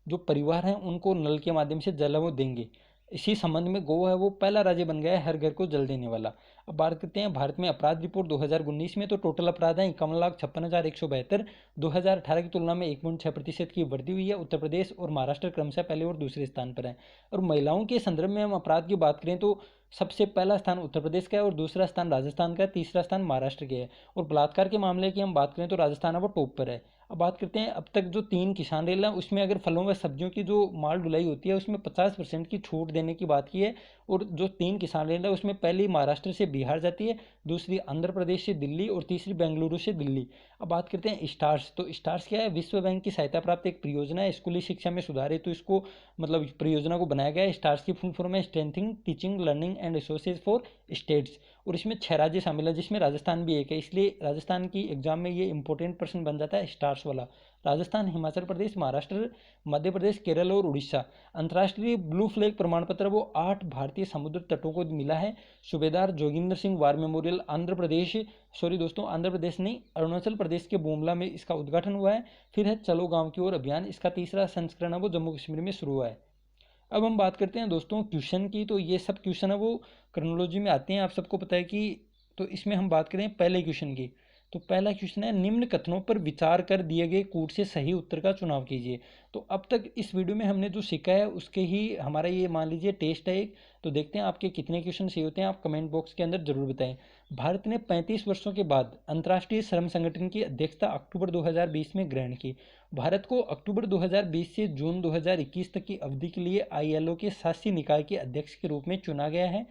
जो परिवार हैं उनको नल के माध्यम से जल वो देंगे। इसी संबंध में गोवा है वो पहला राज्य बन गया है हर घर को जल देने वाला। अब बात करते हैं भारत में अपराध रिपोर्ट 2019 में। तो टोटल अपराध हैं 51,56,172, 2018 की तुलना में 1.6% की वृद्धि हुई है। उत्तर प्रदेश और महाराष्ट्र क्रमशः पहले और दूसरे स्थान पर हैं। और महिलाओं के संदर्भ में हम अपराध की बात करें तो सबसे पहला स्थान उत्तर प्रदेश का है और दूसरा स्थान राजस्थान का है, तीसरा स्थान महाराष्ट्र के है। और बलात्कार के मामले की हम बात करें तो राजस्थान है वो टॉप पर है। अब बात करते हैं अब तक जो 3 किसान रेल है उसमें अगर फलों व सब्जियों की जो माल ढुलाई होती है उसमें 50% की छूट देने की बात की है। और जो 3 किसान रेल है उसमें पहली महाराष्ट्र से बिहार जाती है, दूसरी आंध्र प्रदेश से दिल्ली और तीसरी बेंगलुरु से दिल्ली। अब बात करते हैं स्टार्स। तो स्टार्स क्या है, विश्व बैंक की सहायता प्राप्त एक परियोजना है, स्कूली शिक्षा में सुधार हेतु इसको मतलब परियोजना को बनाया गया है। स्टार्स की फुल फॉर्म है strengthening teaching learning and resources for states. और इसमें 6 राज्य शामिल है जिसमें राजस्थान भी एक है, इसलिए राजस्थान की एग्जाम में ये इंपॉर्टेंट प्रश्न बन जाता है स्टार्स वाला। राजस्थान, हिमाचल प्रदेश, महाराष्ट्र, मध्य प्रदेश, केरल और उड़ीसा। अंतर्राष्ट्रीय ब्लू फ्लैग प्रमाण पत्र वो 8 भारतीय समुद्र तटों को मिला है। सूबेदार Joginder Singh war memorial Andhra Pradesh, sorry दोस्तों आंध्र प्रदेश नहीं, अरुणाचल प्रदेश के बोमला में इसका उद्घाटन हुआ है। फिर है चलो गांव की ओर अभियान, इसका तीसरा संस्करण है वो जम्मू कश्मीर में शुरू हुआ है। अब हम बात करते हैं दोस्तों क्वेश्चन की, तो ये सब क्वेश्चन है वो क्रोनोलॉजी में आते हैं, आप सबको पता है कि। तो इसमें हम बात करें पहले क्वेश्चन की। तो पहला क्वेश्चन है, निम्न कथनों पर विचार कर दिए गए कूट से सही उत्तर का चुनाव कीजिए। तो अब तक इस वीडियो में हमने जो सीखा है उसके ही हमारा ये मान लीजिए टेस्ट है एक। तो देखते हैं आपके कितने क्वेश्चन सही होते हैं, आप कमेंट बॉक्स के अंदर जरूर बताएं। भारत ने 35 वर्षों के बाद अंतर्राष्ट्रीय श्रम संगठन की अध्यक्षता अक्टूबर 2020 में ग्रहण की। भारत को अक्टूबर 2020 से जून 2021 तक की अवधि के लिए आईएलओ के शासी निकाय के अध्यक्ष के रूप में चुना गया है।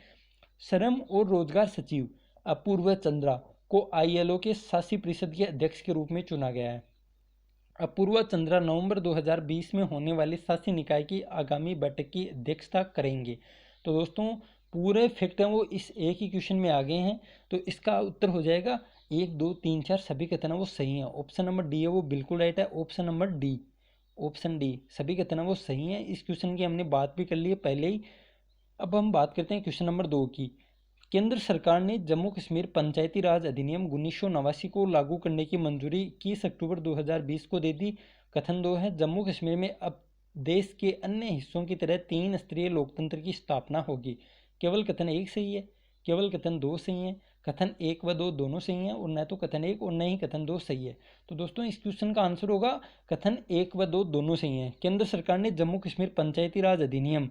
श्रम और रोजगार सचिव अपूर्व चंद्रा को आईएलओ के शासी परिषद के अध्यक्ष के रूप में चुना गया है। अपूर्व चंद्रा नवंबर 2020 में होने वाली शासी निकाय की आगामी बैठक की अध्यक्षता करेंगे। तो दोस्तों पूरे फैक्ट हैं वो इस एक ही क्वेश्चन में आ गए हैं। तो इसका उत्तर हो जाएगा 1 2 3 4 सभी कथन वो सही है। ऑप्शन नंबर डी है वो बिल्कुल राइट है। Option number D, option D सभी कथन वो सही है। इस क्वेश्चन की हमने बात भी कर ली है पहले ही। अब हम बात करते हैं क्वेश्चन नंबर 2 की। केंद्र सरकार ने जम्मू कश्मीर पंचायती राज अधिनियम 1989 को लागू करने की मंजूरी 21 अक्टूबर 2020 को दे दी। कथन 2 है, जम्मू कश्मीर में अब देश के अन्य हिस्सों की तरह 3 स्तरीय लोकतंत्र की स्थापना होगी। केवल कथन 1 सही है, केवल कथन 2 सही है, कथन 1 व 2 दोनों सही हैं और न तो कथन 1 और न ही कथन 2 सही है। तो दोस्तों इस क्वेश्चन का आंसर होगा कथन 1 व 2 दोनों सही हैं। केंद्र सरकार ने जम्मू कश्मीर पंचायती राज अधिनियम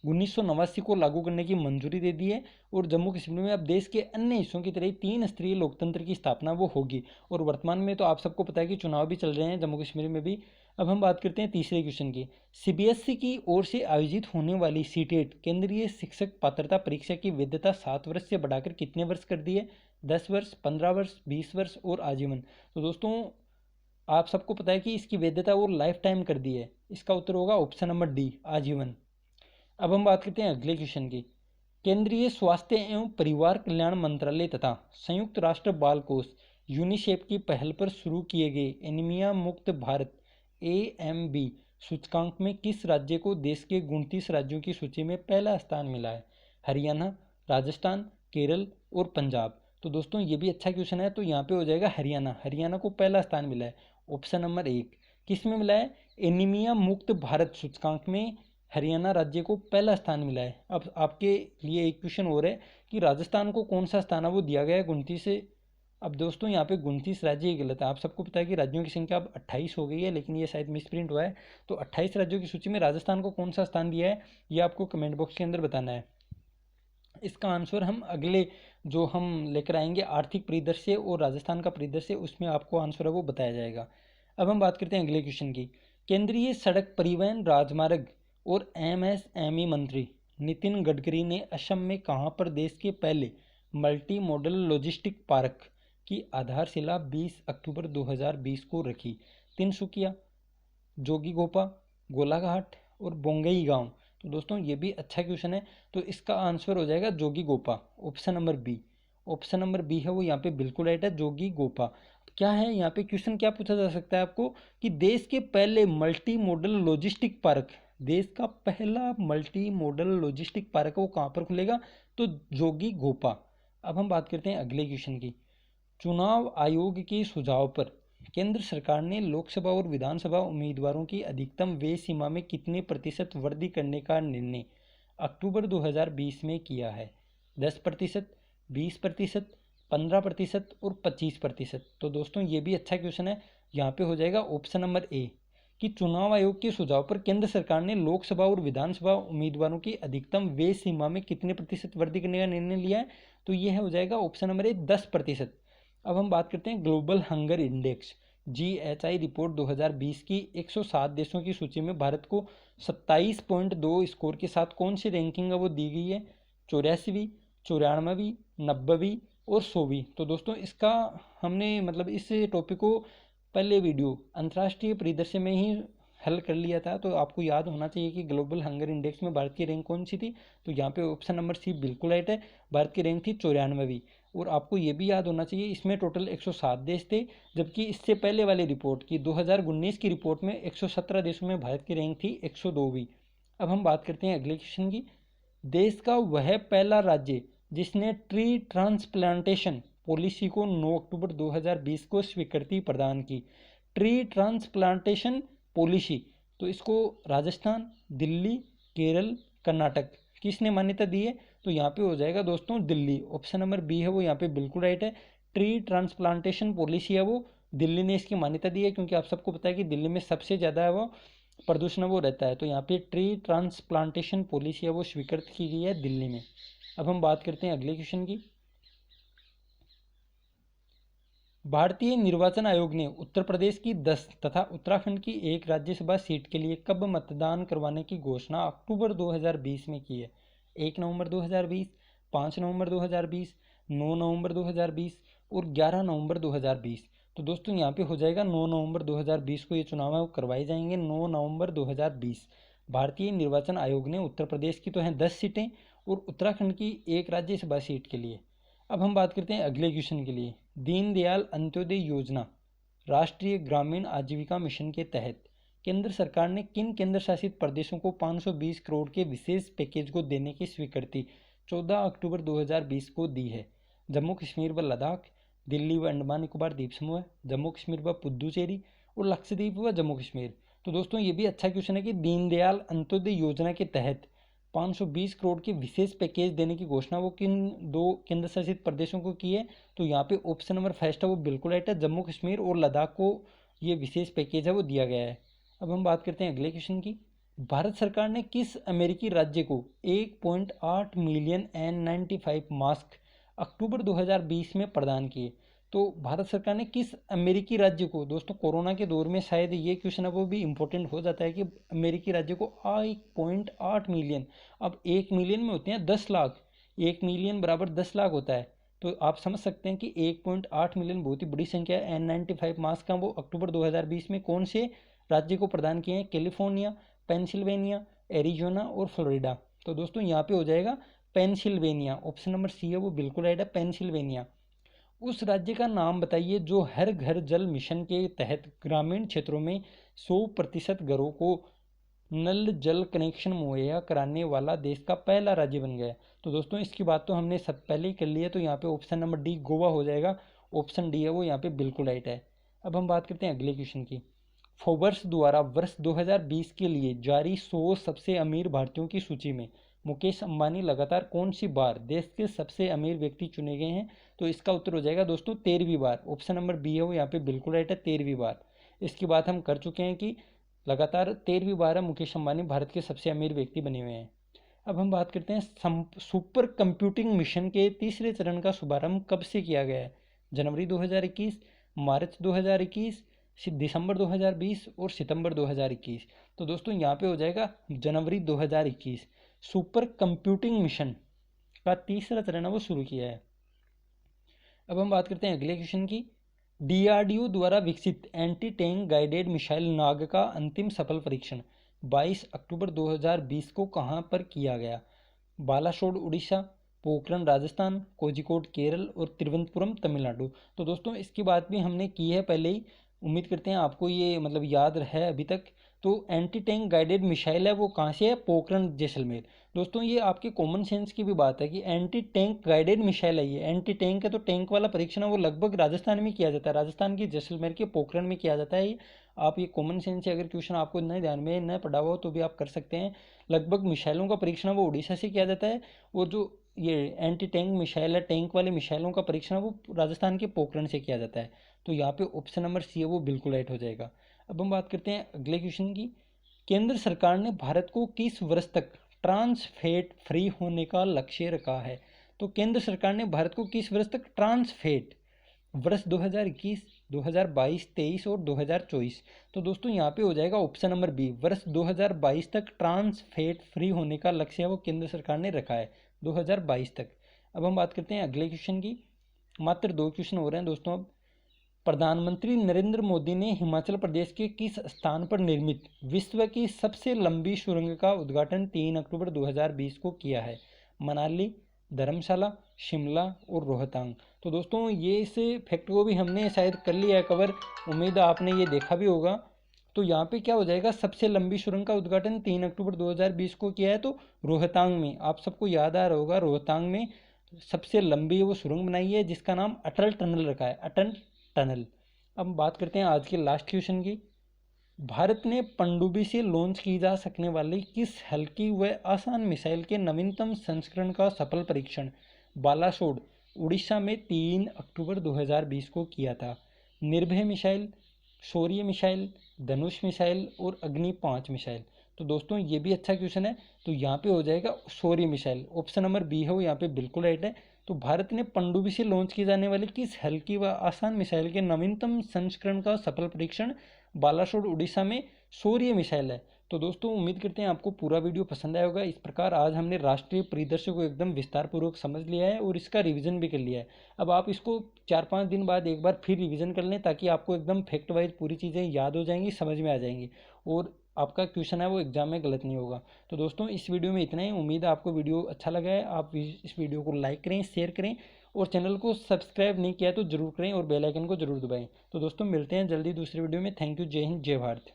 1989 को लागू करने की मंजूरी दे दी है और जम्मू कश्मीर में अब देश के अन्य हिस्सों की तरह 3 स्तरीय लोकतंत्र की स्थापना वो होगी। और वर्तमान में तो आप सबको पता है कि चुनाव भी चल रहे हैं जम्मू कश्मीर में भी। अब हम बात करते हैं तीसरे क्वेश्चन की। सीबीएसई की ओर से आयोजित होने वाली सीटेट केंद्रीय शिक्षक पात्रता परीक्षा की वैधता 7 वर्ष से बढ़ाकर कितने वर्ष कर दी है? 10 वर्ष, 15 वर्ष, 20 वर्ष और आजीवन। तो दोस्तों आप सबको पता है कि इसकी वैधता वो लाइफ टाइम कर दी है। इसका उत्तर होगा ऑप्शन नंबर डी, आजीवन। अब हम बात करते हैं अगले क्वेश्चन की। केंद्रीय स्वास्थ्य एवं परिवार कल्याण मंत्रालय तथा संयुक्त राष्ट्र बाल कोष यूनिसेफ की पहल पर शुरू किए गए एनीमिया मुक्त भारत AMB सूचकांक में किस राज्य को देश के 29 राज्यों की सूची में पहला स्थान मिला है? हरियाणा, राजस्थान, केरल और पंजाब। तो दोस्तों ये भी अच्छा क्वेश्चन है। तो यहाँ पे हो जाएगा हरियाणा। हरियाणा को पहला स्थान मिला है, ऑप्शन नंबर 1। किस में मिला है? एनीमिया मुक्त भारत सूचकांक में हरियाणा राज्य को पहला स्थान मिला है। अब आपके लिए एक क्वेश्चन और है कि राजस्थान को कौन सा स्थान है वो दिया गया है 29 से। अब दोस्तों यहाँ पे 29 राज्य ही गलत है। आप सबको पता है कि राज्यों की संख्या अब 28 हो गई है, लेकिन ये शायद मिसप्रिंट हुआ है। तो 28 राज्यों की सूची में राजस्थान को कौन सा स्थान दिया है ये आपको कमेंट बॉक्स के अंदर बताना है। इसका आंसर हम अगले जो हम लेकर आएंगे आर्थिक परिदृश्य और राजस्थान का परिदृश्य, उसमें आपको आंसर है वो बताया जाएगा। अब हम बात करते हैं अगले क्वेश्चन की। केंद्रीय सड़क परिवहन राजमार्ग और MSME मंत्री नितिन गडकरी ने असम में कहां पर देश के पहले मल्टी मॉडल लॉजिस्टिक पार्क की आधारशिला 20 अक्टूबर 2020 को रखी? तिनसुकिया, जोगीघोपा, गोलाघाट और बोंगई गांव। तो दोस्तों ये भी अच्छा क्वेश्चन है। तो इसका आंसर हो जाएगा Jogighopa, option number B. Option number B है वो यहाँ पे बिल्कुल राइट है, जोगीघोपा। क्या है यहाँ पे क्वेश्चन क्या पूछा जा सकता है आपको कि देश के पहले मल्टी मॉडल लॉजिस्टिक पार्क, देश का पहला मल्टी मॉडल लॉजिस्टिक पार्क वो कहाँ पर खुलेगा? तो जोगीघोपा। अब हम बात करते हैं अगले क्वेश्चन की। चुनाव आयोग के सुझाव पर केंद्र सरकार ने लोकसभा और विधानसभा उम्मीदवारों की अधिकतम व्यय सीमा में कितने प्रतिशत वृद्धि करने का निर्णय अक्टूबर 2020 में किया है? 10%, 20%, 15% और 25%। तो दोस्तों ये भी अच्छा क्वेश्चन है। यहाँ पे हो जाएगा ऑप्शन नंबर ए कि चुनाव आयोग के सुझाव पर केंद्र सरकार ने लोकसभा और विधानसभा उम्मीदवारों की अधिकतम व्यय सीमा में कितने प्रतिशत वृद्धि करने का निर्णय लिया है? तो यह हो जाएगा ऑप्शन नंबर ए, 10%। अब हम बात करते हैं global hunger index GHI report 2020 की 107 देशों की सूची में भारत को 27.2 स्कोर के साथ कौन सी रैंकिंग है वो दी गई है? 84वीं, 94वीं, 90वीं और 100वीं। तो दोस्तों इसका हमने मतलब इस टॉपिक को पहले वीडियो अंतर्राष्ट्रीय परिदृश्य में ही हल कर लिया था, तो आपको याद होना चाहिए कि ग्लोबल हंगर इंडेक्स में भारत की रैंक कौन सी थी। तो यहाँ पे ऑप्शन नंबर सी बिल्कुल राइट है, भारत की रैंक थी 94वीं। और आपको ये भी याद होना चाहिए इसमें टोटल 107 देश थे, जबकि इससे पहले वाली रिपोर्ट की 2019 की रिपोर्ट में 117 देशों में भारत की रैंक थी 102वीं। अब हम बात करते हैं अगले क्वेश्चन की। देश का वह पहला राज्य जिसने ट्री ट्रांसप्लांटेशन पॉलिसी को 9 अक्टूबर 2020 को स्वीकृति प्रदान की। ट्री ट्रांसप्लांटेशन पॉलिसी, तो इसको राजस्थान, दिल्ली, केरल, कर्नाटक किसने मान्यता दी है? तो यहाँ पे हो जाएगा दोस्तों दिल्ली। ऑप्शन नंबर बी है वो यहाँ पे बिल्कुल राइट है। ट्री ट्रांसप्लांटेशन पॉलिसी है वो दिल्ली ने इसकी मान्यता दी है, क्योंकि आप सबको पता है कि दिल्ली में सबसे ज़्यादा है वो प्रदूषण वो रहता है। तो यहाँ पे ट्री ट्रांसप्लांटेशन पॉलिसी है वो स्वीकृत की गई है दिल्ली में। अब हम बात करते हैं अगले क्वेश्चन की। भारतीय निर्वाचन आयोग ने उत्तर प्रदेश की 10 तथा उत्तराखंड की 1 राज्यसभा सीट के लिए कब मतदान करवाने की घोषणा अक्टूबर 2020 में की है? 1 नवंबर 2020, 5 नवंबर 2020, 9 नवंबर 2020 और 11 नवंबर 2020। तो दोस्तों यहाँ पे हो जाएगा 9 नवंबर 2020 को ये चुनाव है वो करवाए जाएंगे, 9 नवंबर 2020। भारतीय निर्वाचन आयोग ने उत्तर प्रदेश की तो हैं 10 सीटें और उत्तराखंड की 1 राज्यसभा सीट के लिए। अब हम बात करते हैं अगले क्वेश्चन के लिए। दीनदयाल अंत्योदय योजना राष्ट्रीय ग्रामीण आजीविका मिशन के तहत केंद्र सरकार ने किन केंद्र शासित प्रदेशों को 520 करोड़ के विशेष पैकेज को देने की स्वीकृति 14 अक्टूबर 2020 को दी है? जम्मू कश्मीर व लद्दाख, दिल्ली व अंडमान निकोबार द्वीप समूह, जम्मू कश्मीर व पुद्दुचेरी और लक्षद्वीप व जम्मू कश्मीर। तो दोस्तों ये भी अच्छा क्वेश्चन है कि दीनदयाल अंत्योदय योजना के तहत 520 करोड़ के विशेष पैकेज देने की घोषणा वो किन 2 केंद्र शासित प्रदेशों को की है? तो यहाँ पे ऑप्शन नंबर फर्स्ट है वो बिल्कुल राइट है, जम्मू कश्मीर और लद्दाख को ये विशेष पैकेज है वो दिया गया है। अब हम बात करते हैं अगले क्वेश्चन की। भारत सरकार ने किस अमेरिकी राज्य को 1.8 मिलियन N95 मास्क अक्टूबर 2020 में प्रदान किए? तो भारत सरकार ने किस अमेरिकी राज्य को, दोस्तों कोरोना के दौर में शायद ये क्वेश्चन है वो भी इंपॉर्टेंट हो जाता है कि अमेरिकी राज्य को 1.8 मिलियन, अब 1 मिलियन में होते हैं 10 लाख, 1 मिलियन बराबर 10 लाख होता है। तो आप समझ सकते हैं कि 1.8 मिलियन बहुत ही बड़ी संख्या है। N95 मास्क का वो अक्टूबर 2020 में कौन से राज्य को प्रदान किए हैं? कैलिफोर्निया, पेंसिल्वेनिया, एरिजोना और फ्लोरिडा। तो दोस्तों यहाँ पे हो जाएगा पेंसिल्वेनिया। ऑप्शन नंबर सी है वो बिल्कुल राइट है, पेंसिल्वेनिया। उस राज्य का नाम बताइए जो हर घर जल मिशन के तहत ग्रामीण क्षेत्रों में 100% घरों को नल जल कनेक्शन मुहैया कराने वाला देश का पहला राज्य बन गया। तो दोस्तों इसकी बात तो हमने सब पहले ही कर ली है, तो यहाँ पे ऑप्शन नंबर डी गोवा हो जाएगा। ऑप्शन डी है वो यहाँ पे बिल्कुल राइट है। अब हम बात करते हैं अगले क्वेश्चन की। फोर्ब्स द्वारा वर्ष 2020 के लिए जारी 100 सबसे अमीर भारतीयों की सूची में मुकेश अंबानी लगातार कौन सी बार देश के सबसे अमीर व्यक्ति चुने गए हैं? तो इसका उत्तर हो जाएगा दोस्तों 13वीं बार। ऑप्शन नंबर बी है वो यहाँ पे बिल्कुल राइट है, 13वीं बार। इसकी बात हम कर चुके हैं कि लगातार 13वीं बार है मुकेश अंबानी भारत के सबसे अमीर व्यक्ति बने हुए हैं। अब हम बात करते हैं सुपर कंप्यूटिंग मिशन के तीसरे चरण का शुभारंभ कब से किया गया है? जनवरी 2021, मार्च 2021, दिसंबर 2020 और सितंबर 2021। तो दोस्तों यहाँ पे हो जाएगा जनवरी 2021। सुपर कंप्यूटिंग मिशन का तीसरा चरण है वो शुरू किया है। अब हम बात करते हैं अगले क्वेश्चन की। डीआरडीओ द्वारा विकसित एंटी टैंक गाइडेड मिसाइल नाग का अंतिम सफल परीक्षण 22 अक्टूबर 2020 को कहां पर किया गया? बालासोर उड़ीसा, पोखरण राजस्थान, कोझिकोड केरल और तिरुवनंतपुरम तमिलनाडु। तो दोस्तों इसकी बात भी हमने की है पहले ही, उम्मीद करते हैं आपको ये मतलब याद है अभी तक। तो एंटी टैंक गाइडेड मिसाइल है वो कहाँ से है? पोखरण जैसलमेर। दोस्तों ये आपके कॉमन सेंस की भी बात है कि एंटी टैंक गाइडेड मिसाइल है, ये एंटी टैंक है तो टैंक वाला परीक्षण है वो लगभग राजस्थान में किया जाता है, राजस्थान की जैसलमेर के पोखरण में किया जाता है ये। आप ये कॉमन सेंस से अगर क्वेश्चन आपको न ध्यान में न पड़ा हो तो भी आप कर सकते हैं। लगभग मिसाइलों का परीक्षण वो उड़ीसा से किया जाता है, और जो ये एंटी टैंक मिसाइल है, टैंक वाले मिसाइलों का परीक्षण वो राजस्थान के पोखरण से किया जाता है। तो यहाँ पे ऑप्शन नंबर सी है वो बिल्कुल राइट हो जाएगा। अब हम बात करते हैं अगले क्वेश्चन की। केंद्र सरकार ने भारत को किस वर्ष तक ट्रांस फैट फ्री होने का लक्ष्य रखा है? तो केंद्र सरकार ने भारत को किस वर्ष तक ट्रांस फैट, वर्ष 2021, 2022, 23 और 2024। तो दोस्तों यहाँ पे हो जाएगा ऑप्शन नंबर बी, वर्ष 2022 तक ट्रांस फैट फ्री होने का लक्ष्य है वो केंद्र सरकार ने रखा है, 2022 तक। अब हम बात करते हैं अगले क्वेश्चन की। मात्र 2 क्वेश्चन हो रहे हैं दोस्तों अब। प्रधानमंत्री नरेंद्र मोदी ने हिमाचल प्रदेश के किस स्थान पर निर्मित विश्व की सबसे लंबी सुरंग का उद्घाटन 3 अक्टूबर 2020 को किया है? मनाली, धर्मशाला, शिमला और रोहतांग। तो दोस्तों ये इस फैक्ट को भी हमने शायद कर लिया है कवर, उम्मीद है आपने ये देखा भी होगा। तो यहाँ पे क्या हो जाएगा, सबसे लंबी सुरंग का उद्घाटन 3 अक्टूबर 2020 को किया है, तो रोहतांग में। आप सबको याद आ रहा होगा, रोहतांग में सबसे लंबी वो सुरंग बनाई है जिसका नाम अटल टनल रखा है, अटल टनल। अब बात करते हैं आज के लास्ट क्वेश्चन की। भारत ने पनडुब्बी से लॉन्च की जा सकने वाली किस हल्की व आसान मिसाइल के नवीनतम संस्करण का सफल परीक्षण बालासोर, उड़ीसा में 3 अक्टूबर 2020 को किया था? निर्भय मिसाइल, शौर्य मिसाइल, धनुष मिसाइल और अग्नि 5 मिसाइल। तो दोस्तों ये भी अच्छा क्वेश्चन है, तो यहाँ पे हो जाएगा शौर्य मिसाइल। ऑप्शन नंबर बी है वो यहाँ पे बिल्कुल राइट है। तो भारत ने पनडुब्बी से लॉन्च की जाने वाली किस हल्की व आसान मिसाइल के नवीनतम संस्करण का सफल परीक्षण बालासोर, उड़ीसा में शौर्य मिसाइल है। तो दोस्तों उम्मीद करते हैं आपको पूरा वीडियो पसंद आया होगा। इस प्रकार आज हमने राष्ट्रीय परिदृश्य को एकदम विस्तार पूर्वक समझ लिया है और इसका रिवीजन भी कर लिया है। अब आप इसको 4-5 दिन बाद एक बार फिर रिवीजन कर लें, ताकि आपको एकदम फैक्ट वाइज पूरी चीज़ें याद हो जाएंगी, समझ में आ जाएंगी और आपका क्वेश्चन है वो एग्जाम में गलत नहीं होगा। तो दोस्तों इस वीडियो में इतना ही। उम्मीद है आपको वीडियो अच्छा लगा है। आप इस वीडियो को लाइक करें, शेयर करें और चैनल को सब्सक्राइब नहीं किया तो जरूर करें और बेल आइकन को जरूर दबाएं। तो दोस्तों मिलते हैं जल्दी दूसरे वीडियो में। Thank you. जय हिंद, जय भारत।